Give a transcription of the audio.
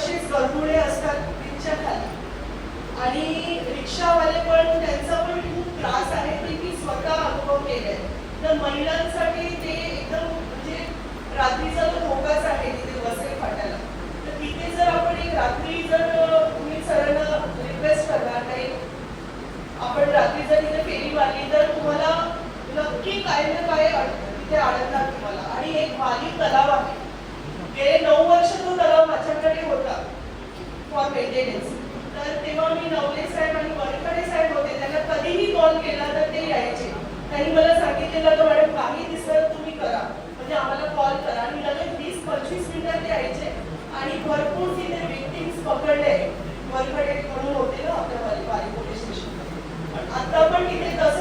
असेच गरजुळे असतात ब्रिजच्या खाली. आणि रिक्षावाले पण त्यांचा पण खूप त्रास आहे ते मी स्वतः अनुभव केलाय. तर महिलांसाठी ते एकदम म्हणजे रात्रीचा तो धोकाच आहे तिथे वसई फाट्याला. तर तिथे जर आपण एक रात्री जर तुम्ही सरांना रिक्वेस्ट करणार नाही, आपण रात्री जर तिथे फेरी मारली तर तुम्हाला नक्की काय ना काय तिथे आढळणार तुम्हाला. आणि एक वाली तलाव आहे, गेले 9 वर्ष तो तलाव माझ्याकडे होता फॉर मेंटेनन्स. तर तेव्हा मी नवले साहेब आणि वरखडे साहेब होते, त्यांना कधीही कॉल केला तर ते यायचे. त्यांनी मला सांगितलेलं तर मॅडम काही दिसलं तुम्ही करा, म्हणजे आम्हाला कॉल करा. आणि लगेच 20-25 मिनिटात ते यायचे आणि भरपूर तिथे विक्टिम्स पकडले. वरखडे म्हणून होते ना आपल्या वाली पोलीस स्टेशन, आता पण तिथे तसं